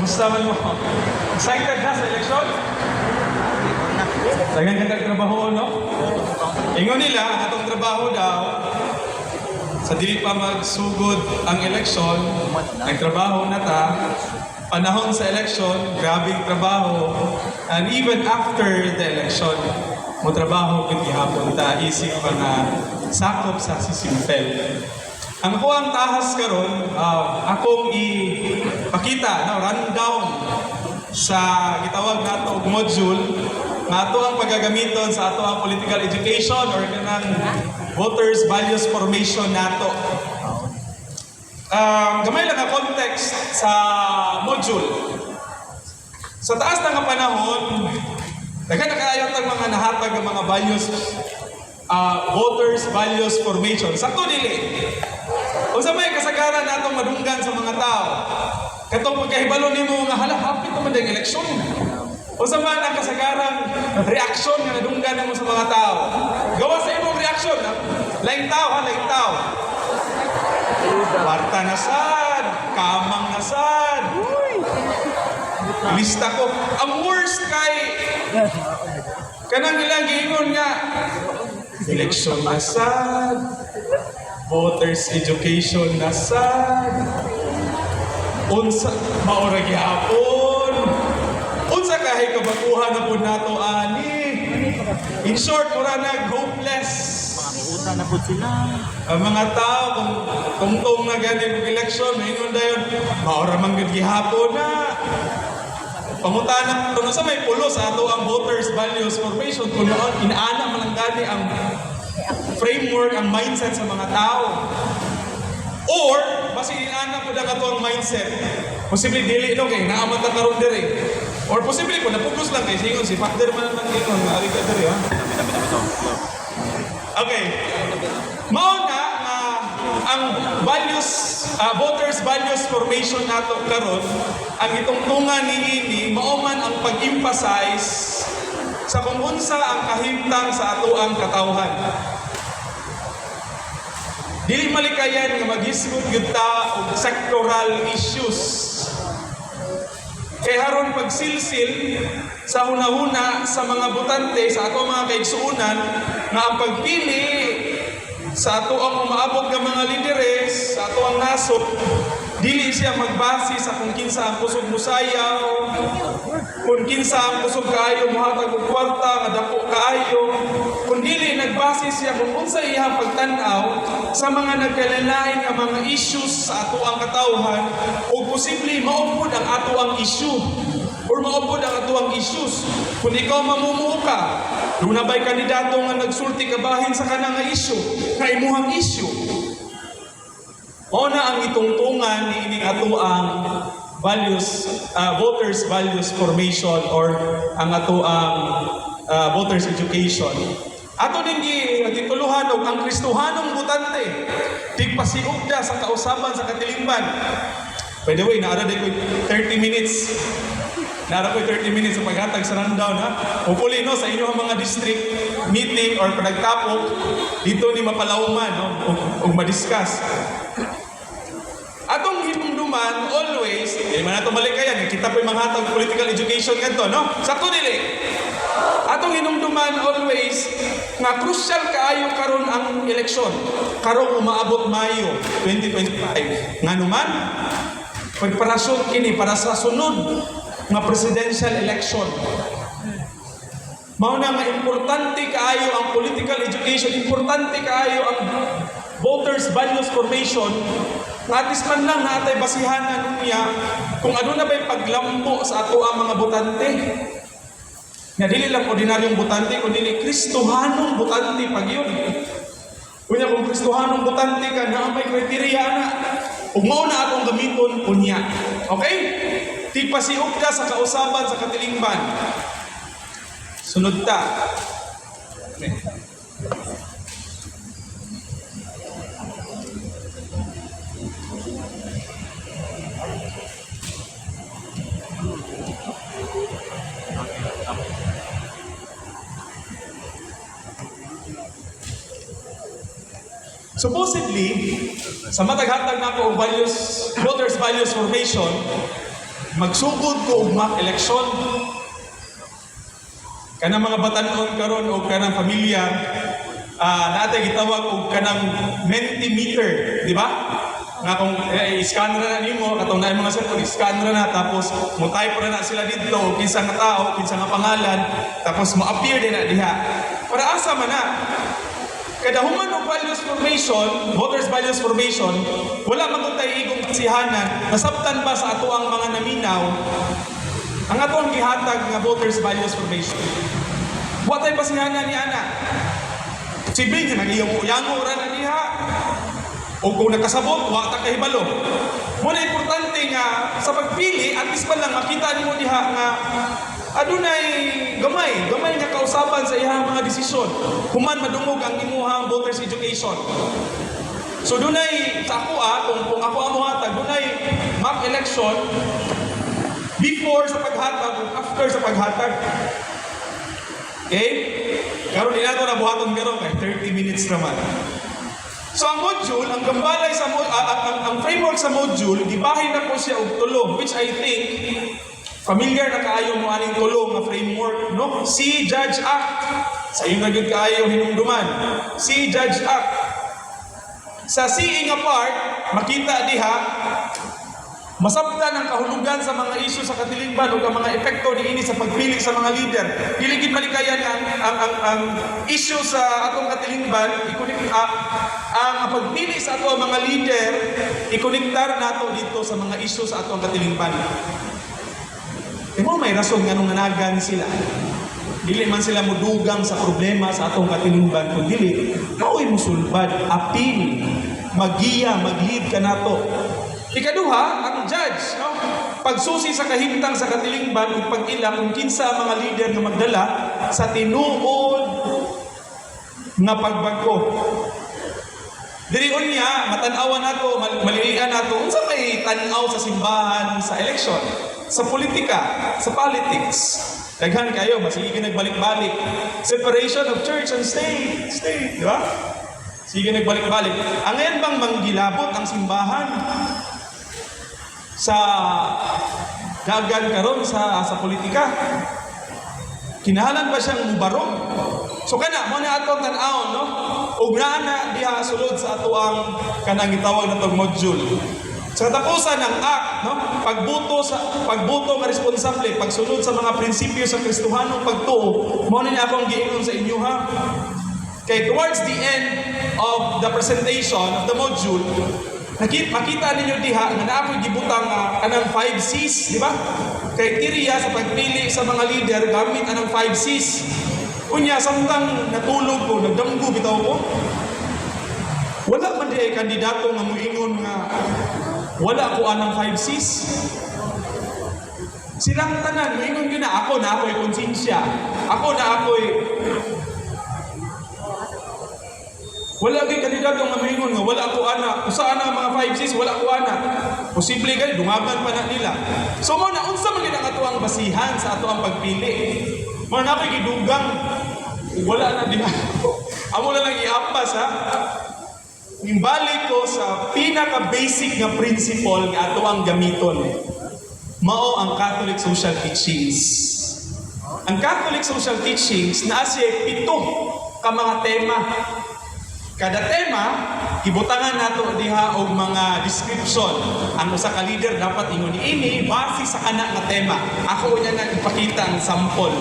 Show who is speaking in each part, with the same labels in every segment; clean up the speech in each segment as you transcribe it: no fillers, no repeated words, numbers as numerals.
Speaker 1: Kumusta man mo? Excited ka sa eleksyon? Dagan ka nagtrabaho, no? Ingon nila, ang atong trabaho daw, sa dili pa magsugod ang eleksyon, nagtrabaho na ta, panahon sa eleksyon, grabing trabaho, and even after the election, mo trabaho kung gihapon ta, isip pa na sakop sa sisimpel. Ang ako ang tahas karon, akong ipakita, no, rundown sa gitawag nato og module nga ato ang paggagamiton sa ato ang political education or kanang voters values formation nato. Gamay lang ang context sa module. Sa taas ng panahon, daghan na kaayo tag mga nahatag ng mga values, voters values formation. Sakto dili. O sa may kasagaran natong madunggan sa mga tao. Katong pagkahibalo nimo nga hala hapit naman ang eleksyon. O sa man ang kasagaran reaksyon nga nadunggan nimo sa mga tao. Gawa sa imong reaksyon, laing tao ha, laing tao. Warta na sad, kamang na sad. Lista ko. Ang worst kay kanang ilang giingon nga eleksyon na sad. Voters education na sad. Unsa maura gihapon. Unsa kahay kabakuhan na pud nato ani. In short, mura nag hopeless.
Speaker 2: Uta na po sila.
Speaker 1: Ang mga tao kung tungtong na ganing election, maingon dayon, maura man gid gihapon na. Pangutana kuno sa may pulo sa ato ang voters values formation kuno inaana man lang gani ang framework, ang mindset sa mga tao. Or, basi inaana po na kato ang mindset. Posible dili no kay naaman ta karon diri. Or posible po napugos lang kay singon si Father man man dito nga ari ka diri ha. Okay. Mao na ang values voters values formation nato karon ang itungtungan niini mao man ang pag-emphasize sa kung unsa ang kahimtang sa ato ang katawhan. Dili malikayan nga maghisgot gyud ta og sectoral issues. Kay haron pagsilsil sa hunahuna sa mga botante sa ato mga kaigsuonan nga ang pagpili sa ato ang umaabot nga mga lideres sa ato ang nasod dili siya magbase sa kung kinsa ang kusog musayaw, kung kinsa ang kusog kaayo mohatag og kwarta nga dako kaayo, kung dili nagbase siya kung unsa iyang pagtan-aw sa mga nagkalalain nga mga issues sa ato ang katawhan o posible maupod ang ato ang issue or maupod ang ato ang issues. Kung ikaw mamumuo ka, kung nabay kandidato nga nagsulti kabahin sa kanang nga issue, nga imuhang issue, o na ang itungtungan ni ining ato ang values, voters values formation or ang ato ang voters education. Ato din gituluhan og ang Kristohanong botante tigpasiugda sa kausaban sa katilingban. By the way, naara din ko 30 minutes. Naara ko 30 minutes sa paghatag sa rundown ha. Hopefully no sa inyong mga district meeting or panagtapok dito ni mapalauman no og madiscuss. Atong hinumduman always, man nato malikayan, kita pa mga hatag political education kanto, no? Sakto dili. Atong hinumduman always nga crucial kaayo karon ang eleksyon. Karong umaabot Mayo 2025. Nganuman, preparasyon kini para sa sunod nga presidential election. Mao na nga importante kaayo ang political education, importante kaayo ang voters values formation. Nga atis man lang naatay basihanan niya kung ano na ba'y paglambo sa ato ang mga botante. Nga dili lang ordinaryong botante, kundi ni Kristohanong botante pag yun. Kunya kung Kristohanong botante ka, na may kriteriya na. Ug mao na atong gamiton kunya. Okay? Tipasiog ka sa kausaban sa katilingban. Sunod ta. Okay. Supposedly, sa mataghatag na po values, voters values formation, magsugod ko og mock election. Kanang mga batanon karon o kanang pamilya, natay gitawag og kanang Mentimeter, di ba? Nga kung i-scan na nimo, katong na mga cellphone, i-scan na tapos mo-type na sila dito, kinsa nga tao, kinsa nga pangalan, tapos mo-appear din na diha. Para asa man na. Kada human og values formation, voters values formation, wala man tay igong sihanan, nasabtan ba sa ato ang mga naminaw ang ato ang gihatag nga voters values formation. Wa tay pasihanan ni ana. Sibling nga nag-iyango ra na diha. O kung nakasabot, wa ta kahibalo. Muna importante nga sa pagpili, at least pa lang makita nimo diha nga adunay gamay nga kausaban sa iyang mga desisyon. Human madungog ang imuhang voters education. So dunay sa ako kung ako ang muhatag, dunay mock election before sa paghatag ug after sa paghatag. Okay? Karon din nato na buhaton karon kay 30 minutes naman. So ang module, ang gambalay sa ang framework sa module, gibahin na po siya og tulo, which I think familiar na kaayo mo aning tulo nga framework, no? Si Judge Act. Sa iyo na gyud kaayo hinumduman. Si Judge Act. Sa CE nga part, makita diha masabtan ang kahulugan sa mga isyu sa katilingban ug ang mga epekto niini sa pagpili sa mga leader. Dili gid malikayan ang isyu sa atong katilingban, ang pagpili sa atong mga leader, ikonektar nato dito sa mga isyu sa atong katilingban. Mo may rason nganong nanagan sila. Dili man sila mudugang sa problema sa atong katilingban, kun dili maoy musulbad, apil, magiya, maglid ka nato. Ikaduha, ang judge, no? Pagsusi sa kahimtang sa katilingban ug pag-ila kung kinsa mga leader nga magdala sa tinuod nga pagbago. Diri unya matan-awan nato, malilian nato unsa may tan-aw sa simbahan sa election, sa politika, sa politics. Daghan kayo, masige nagbalik-balik. Separation of church and state, di ba? Sige nagbalik-balik. Ang ngayon bang manggilabot ang simbahan sa dagan karon sa politika? Kinahanglan ba siyang mubarog? So kana mo na ato tan-aw, no? Ug naa na diha sulod sa ato ang kanang gitawag natong module. Sa katapusan ng act, no? Pagbuto nga responsable, pagsunod sa mga prinsipyo sa Kristohanong pagtuo, mo ni akong giingon sa inyo ha. Okay, towards the end of the presentation of the module, makita ninyo diha nga naakoy gibutang anang 5 C's, di ba? Criteria sa pagpili sa mga leader gamit anang 5 C's. Unya samtang natulog ko, nagdamgo bitaw ko. Wala man di kandidato nga moingon nga wala ko anang 5 C's. Silang tanan moingon gyud na ako'y konsensya. Wala kay kandidato nga moingon nga wala ko ana. Usa ana mga 5 C's wala ko ana. Posible kay dungagan pa na nila. So mo na unsa man gid ang atuang basihan sa atuang pagpili. Mo na koy gidugang wala na di ba? Amo na lang iampas ha. Nimbalik ko sa pinaka-basic nga principle nga ato ang gamiton. Mao ang Catholic social teachings. Ang Catholic social teachings naa siya 7 ka mga tema. Kada tema, ibutangan nato diha og mga description. Ang usa ka leader dapat ingon niini base sa kana nga tema. Ako unya na ipakita ang sample.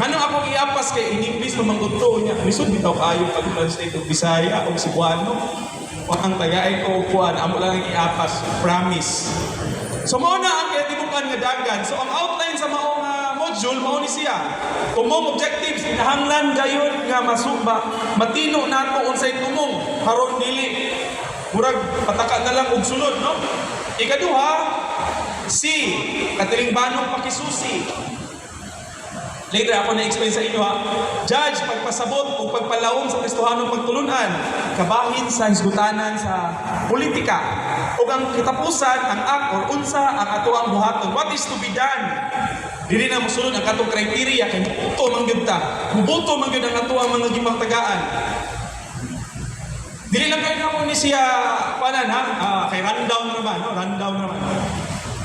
Speaker 1: Ano ako iapas kay in English mamangguto niya. Lisod bitaw kayo pag-translate og Bisaya o Cebuano. O ang tagay ko kuan amo lang iapas, promise. So mao na ang katibukan nga dagan. So ang outline sa mao nga module mao ni siya. Tumong objectives kinahanglan gayon nga matino nato unsay tumong karon dili murag pataka na lang og sulod, no? Ikaduha, si katilingbanong pakisusi. Later ako na-explain sa inyo ha. Judge, pagpasabot o pagpalawom sa Kristohanong pagtulunan, kabahin sa hisgutanan sa politika. O ang kitapusan, ang act or unsa ang ato ang buhaton. What is to be done? Dili na musulod ang katong kriteria kay mubuto man gyud ta. Mubuto man gyud ang ato ang mga gimangtagaan. Dili lang kayo na mo ni siya panan ha. Kay rundown naman, no? Rundown naman.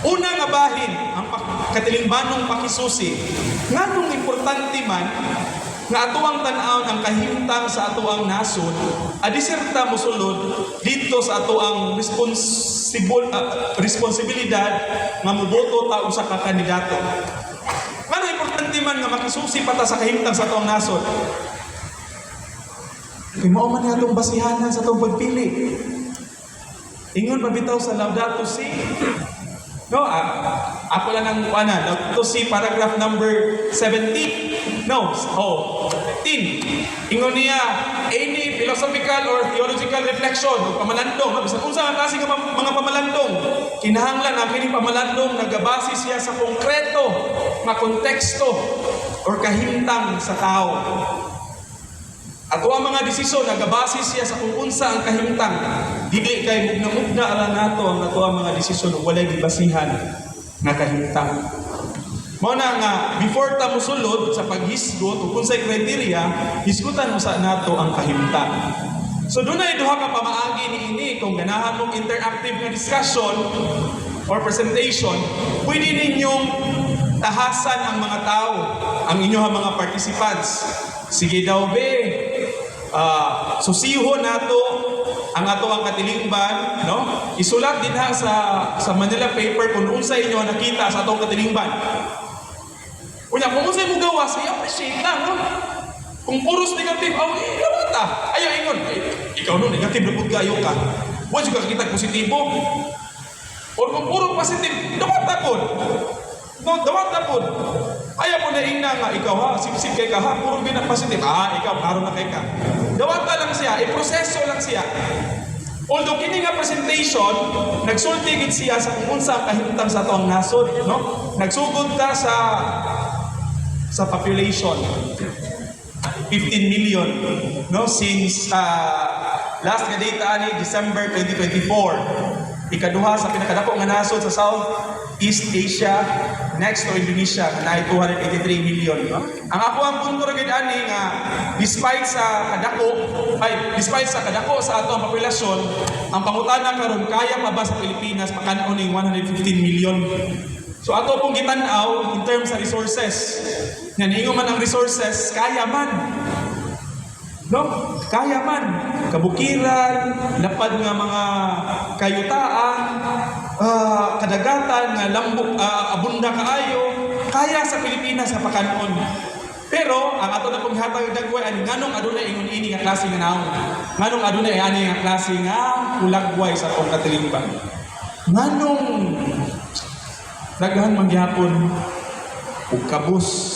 Speaker 1: Una nga bahin ang katilingbanong pakisusi. Nganong importante man nga atuang tan-aw ang kahimtang sa atuang nasod, adiserta mosulod dito sa atuang responsibilidad nga moboto ta usa ka kandidato. Nganong importante man nga makisusi pata sa kahimtang sa atuang nasod? Kay mao man atong basihanan sa atong pagpili. Ingon pabitaw sa Laudato Si. No, ako lang ang Laudato Si paragraph number 17. No, 10. Ingon niya, any philosophical or theological reflection o pamalandong, bisan unsa nga klase nga mga pamalandong, kinahanglan ang kining pamalandong nagabase siya sa konkreto nga konteksto or kahimtang sa tao. Ato ang mga desisyon nagabase siya sa kung unsa ang kahimtang. Dili kay mugna-mugna ala nato ang ato ang mga desisyon ug walay gibasihan nga kahimtang. Mao na nga before ta mosulod sa paghisgot ug unsay kriteriya, hisgutan usa nato ang kahimtang. So dunay duha ka pamaagi niini kung ganahan mong interactive nga discussion or presentation, pwede ninyong tahasan ang mga tao, ang inyong mga participants. Sige daw be, susiho nato ang ato ang katilingban, no? Isulat din ha sa Manila paper kung unsa inyo nakita sa atong katilingban. Unya kung unsa mo gawas, i-appreciate lang, no? Kung puros negative, lawat ta. Ayaw ingon, ikaw no negative na pud kayo ka. Wa jud ka kita positibo. Or kung puro positive, dawat ta pud. No, dawat na po. Ayaw mo na ina nga, ikaw ha, sip-sip kay ka ha, puro binang positive. Ikaw, karon na kay ka. Dawat na lang siya, iproseso lang siya. Although kini nga presentation, nagsultigid siya sa kung unsa ang kahimtang sa atong nasod, no? Nagsugod ta sa population. 15 million, no? Since last nga data ani December 2024. Ikaduha sa pinakadako nga nasod sa Southeast Asia, next to Indonesia, na 283 million. No? Ang ako ang punto rin ani nga, despite sa kadako sa ato ang populasyon, ang pangutana karon kaya pa ba sa Pilipinas makanon ning 115 million? So ato pong gitanaw in terms sa resources. Naningo man ang resources, kaya man. No? Kaya man. Kabukiran, lapad nga mga kayutaan, kadagatan, nga lambok, abunda kaayo, kaya sa Pilipinas sa pakanon. Pero, ang ato na pong hatag dagway, nganong adunay ingon ini nga klase nga naon? Nganong adunay ani nga klase nga kulagway sa atong katilingban? Nganong daghan mangyapon ug kabus